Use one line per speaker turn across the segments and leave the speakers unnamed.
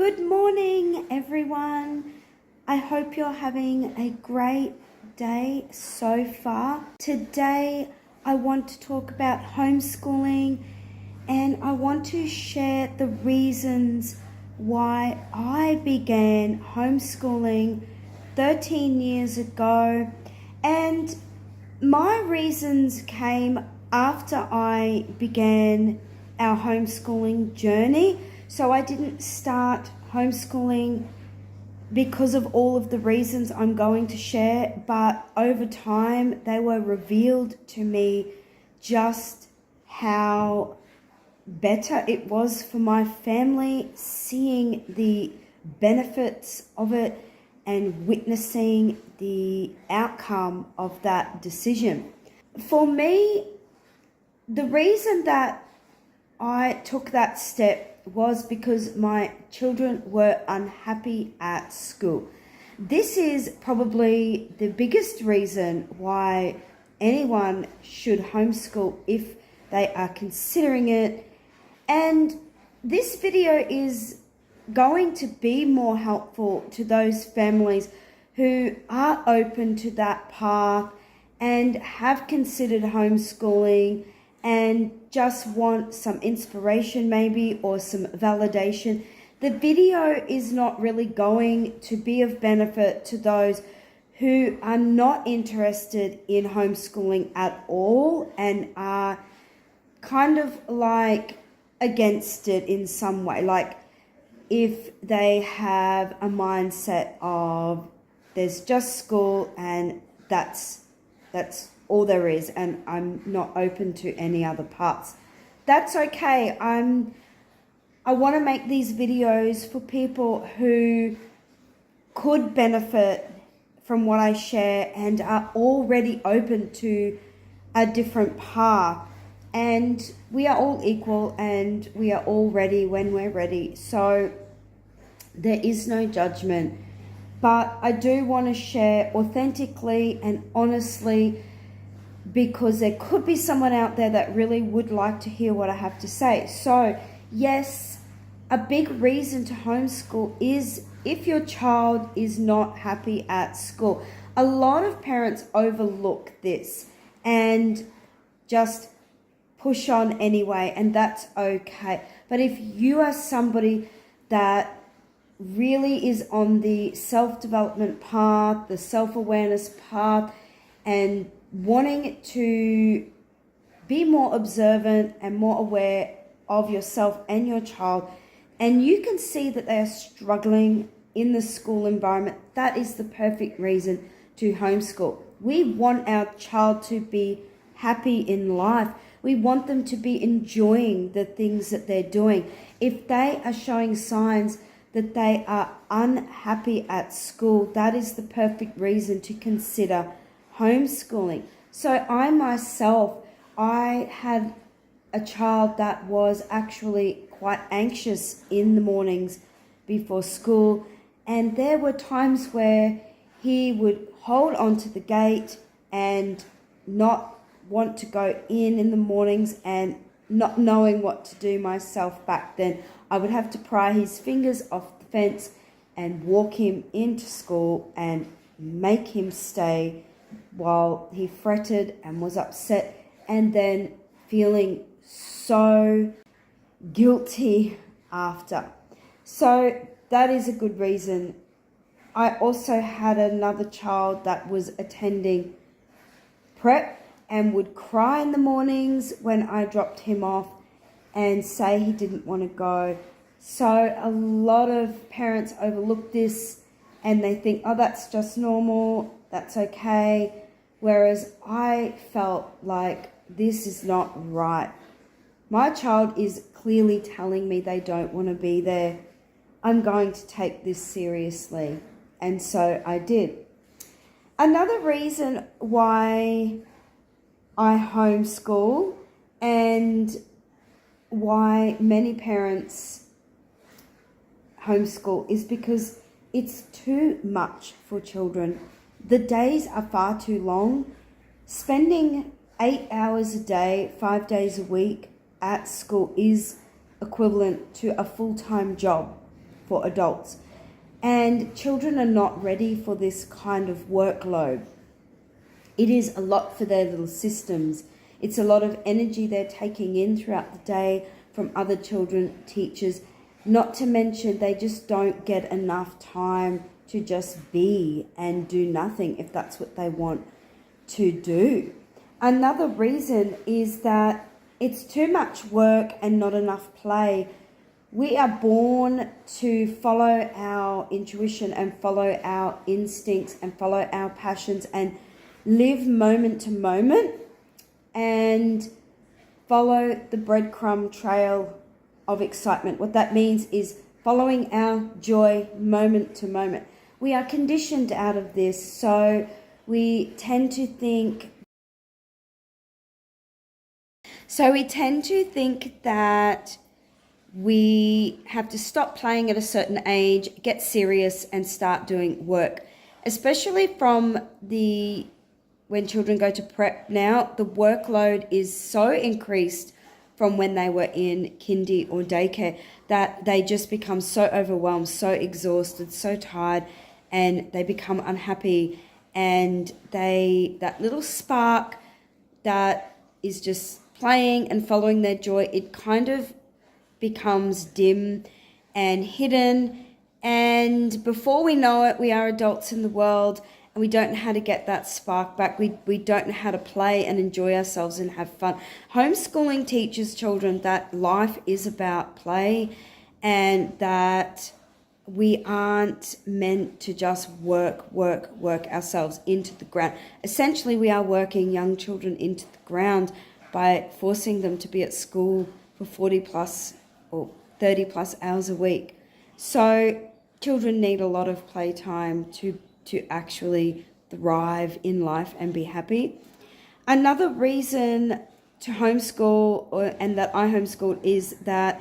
Good morning, everyone. I hope you're having a great day so far. Today, I want to talk about homeschooling, and I want to share the reasons why I began homeschooling 13 years ago. And my reasons came after I began our homeschooling journey. So I didn't start homeschooling because of all of the reasons I'm going to share, but over time they were revealed to me just how better it was for my family, seeing the benefits of it and witnessing the outcome of that decision. For me, the reason that I took that step was because my children were unhappy at school. This is probably the biggest reason why anyone should homeschool if they are considering it. And this video is going to be more helpful to those families who are open to that path and have considered homeschooling and just want some inspiration maybe or some validation. The video is not really going to be of benefit to those who are not interested in homeschooling at all and are kind of like against it in some way. Like if they have a mindset of there's just school and that's all there is, and I'm not open to any other parts. That's okay. I want to make these videos for people who could benefit from what I share and are already open to a different path. And we are all equal and we are all ready when we're ready. So there is no judgment. But I do want to share authentically and honestly, because there could be someone out there that really would like to hear what I have to say. So, yes, a big reason to homeschool is if your child is not happy at school. A lot of parents overlook this and just push on anyway, and that's okay. But if you are somebody that really is on the self-development path, the self-awareness path, and wanting to be more observant and more aware of yourself and your child, and you can see that they are struggling in the school environment, that is the perfect reason to homeschool. We want our child to be happy in life. We want them to be enjoying the things that they're doing. If they are showing signs that they are unhappy at school, that is the perfect reason to consider homeschooling. So I had a child that was actually quite anxious in the mornings before school, and there were times where he would hold onto the gate and not want to go in the mornings, and not knowing what to do myself back then, I would have to pry his fingers off the fence and walk him into school and make him stay while he fretted and was upset, and then feeling so guilty after. So that is a good reason. I also had another child that was attending prep and would cry in the mornings when I dropped him off and say he didn't want to go. So a lot of parents overlook this and they think, oh, that's just normal, that's okay. Whereas I felt like this is not right. My child is clearly telling me they don't want to be there. I'm going to take this seriously. And so I did. Another reason why I homeschool and why many parents homeschool is because it's too much for children. The days are far too long. Spending 8 hours a day, 5 days a week at school is equivalent to a full-time job for adults. And children are not ready for this kind of workload. It is a lot for their little systems. It's a lot of energy they're taking in throughout the day from other children, teachers, not to mention they just don't get enough time to just be and do nothing if that's what they want to do. Another reason is that it's too much work and not enough play. We are born to follow our intuition and follow our instincts and follow our passions and live moment to moment and follow the breadcrumb trail of excitement. What that means is following our joy moment to moment. We are conditioned out of this, so we tend to think that we have to stop playing at a certain age, get serious and start doing work. Especially when children go to prep now, the workload is so increased from when they were in kindy or daycare that they just become so overwhelmed, so exhausted, so tired, and they become unhappy. And that little spark that is just playing and following their joy, it kind of becomes dim and hidden. And before we know it, we are adults in the world and we don't know how to get that spark back. We don't know how to play and enjoy ourselves and have fun. Homeschooling teaches children that life is about play and that we aren't meant to just work ourselves into the ground. Essentially, we are working young children into the ground by forcing them to be at school for 40 plus or 30 plus hours a week. So children need a lot of playtime to actually thrive in life and be happy. Another reason to homeschool and that I homeschooled is that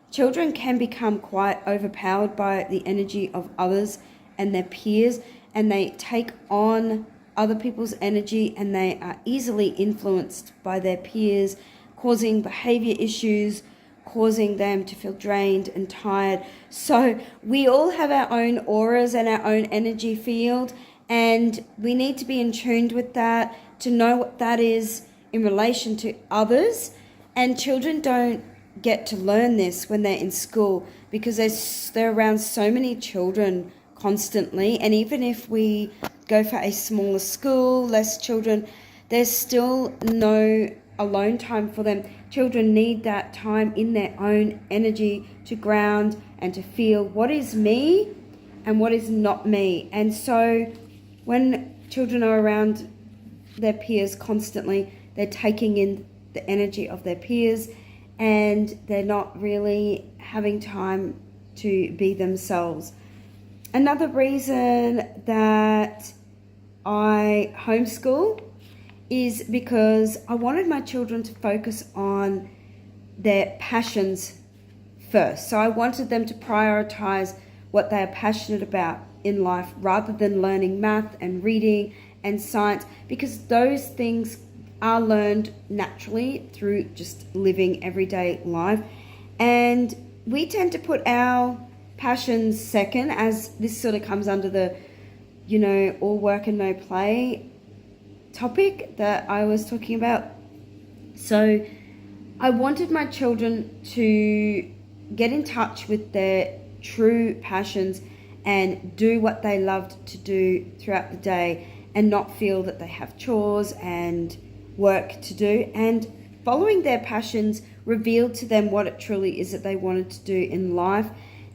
children can become quite overpowered by the energy of others and their peers, and they take on other people's energy and they are easily influenced by their peers, causing behavior issues, causing them to feel drained and tired. So we all have our own auras and our own energy field, and we need to be in tune with that to know what that is in relation to others. And children don't get to learn this when they're in school because they're around so many children constantly. And even if we go for a smaller school, less children, there's still no alone time for them. Children need that time in their own energy to ground and to feel what is me and what is not me. And so when children are around their peers constantly, they're taking in the energy of their peers and they're not really having time to be themselves. Another reason that I homeschool is because I wanted my children to focus on their passions first. So I wanted them to prioritize what they are passionate about in life rather than learning math and reading and science, because those things are learned naturally through just living everyday life. And we tend to put our passions second, as this sort of comes under the, all work and no play topic that I was talking about. So I wanted my children to get in touch with their true passions and do what they loved to do throughout the day and not feel that they have chores and work to do. And following their passions revealed to them what it truly is that they wanted to do in life,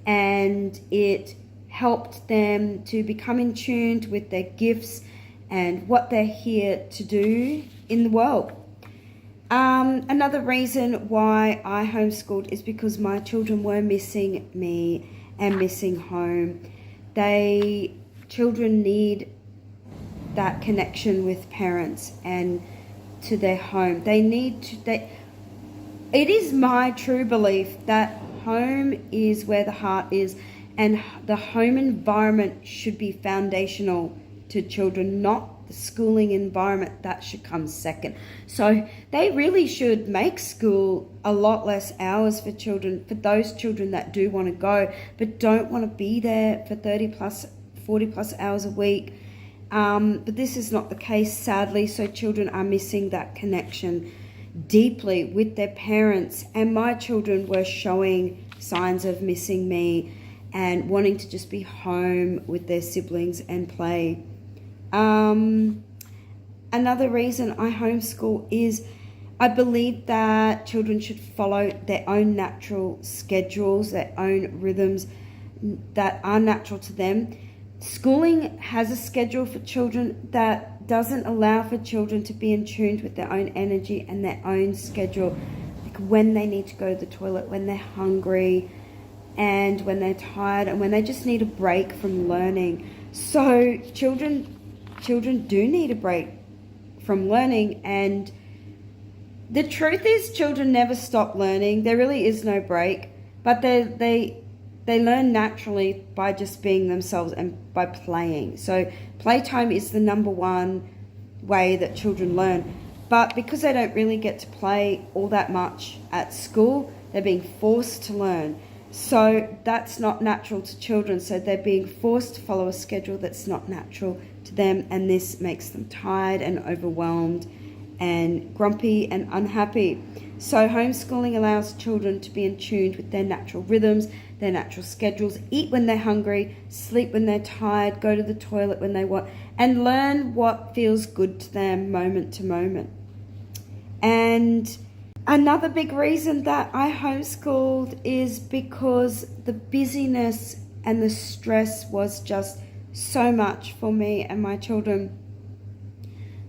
and it helped them to become in tune with their gifts and what they're here to do in the world. Another reason why I homeschooled is because my children were missing me and missing home. Children need that connection with parents and to their home. It is my true belief that home is where the heart is, and the home environment should be foundational to children, not the schooling environment, that should come second. So they really should make school a lot less hours for children, for those children that do want to go but don't want to be there for 30 plus 40 plus hours a week. But this is not the case, sadly. So children are missing that connection deeply with their parents, and my children were showing signs of missing me and wanting to just be home with their siblings and play. Another reason I homeschool is I believe that children should follow their own natural schedules, their own rhythms that are natural to them. Schooling has a schedule for children that doesn't allow for children to be in tune with their own energy and their own schedule, like when they need to go to the toilet, when they're hungry, and when they're tired, and when they just need a break from learning. So children do need a break from learning, and the truth is children never stop learning. There really is no break, but they learn naturally by just being themselves and by playing. So playtime is the number one way that children learn. But because they don't really get to play all that much at school, they're being forced to learn. So that's not natural to children. So they're being forced to follow a schedule that's not natural to them. And this makes them tired and overwhelmed and grumpy and unhappy. So homeschooling allows children to be in tune with their natural rhythms, their natural schedules, eat when they're hungry, sleep when they're tired, go to the toilet when they want, and learn what feels good to them moment to moment. And another big reason that I homeschooled is because the busyness and the stress was just so much for me and my children.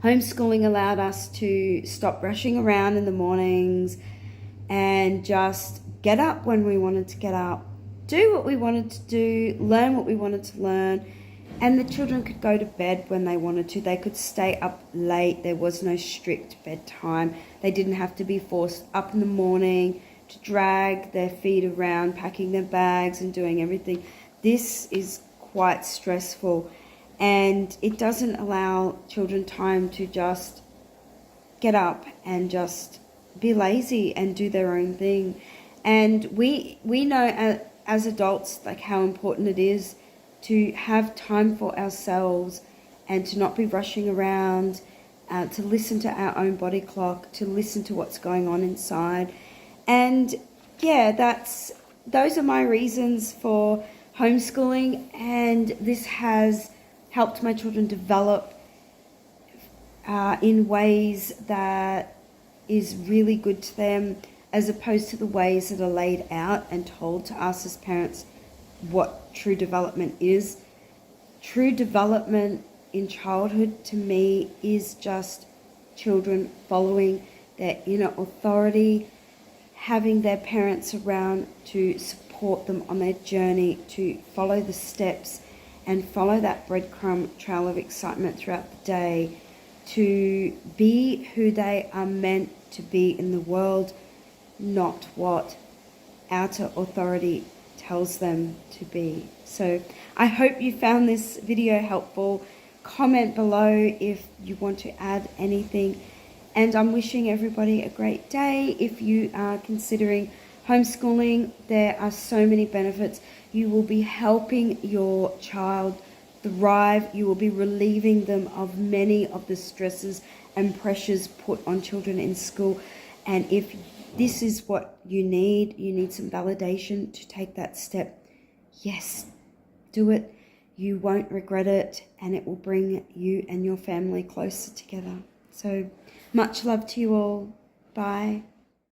Homeschooling allowed us to stop rushing around in the mornings and just get up when we wanted to get up, do what we wanted to do, learn what we wanted to learn, and the children could go to bed when they wanted to. They could stay up late. There was no strict bedtime. They didn't have to be forced up in the morning to drag their feet around, packing their bags and doing everything. This is quite stressful. And it doesn't allow children time to just get up and just be lazy and do their own thing. And we know as adults like how important it is to have time for ourselves and to not be rushing around, to listen to our own body clock, to listen to what's going on inside. And yeah, those are my reasons for homeschooling, and this has helped my children develop in ways that is really good to them, as opposed to the ways that are laid out and told to us as parents what true development is. True development in childhood to me is just children following their inner authority, having their parents around to support them on their journey, to follow the steps and follow that breadcrumb trail of excitement throughout the day, to be who they are meant to be in the world, not what outer authority tells them to be. So I hope you found this video helpful. Comment below if you want to add anything. And I'm wishing everybody a great day. If you are considering homeschooling, there are so many benefits. You will be helping your child thrive. You will be relieving them of many of the stresses and pressures put on children in school. And if this is what you need some validation to take that step, yes, do it. You won't regret it, and it will bring you and your family closer together. So much love to you all. Bye.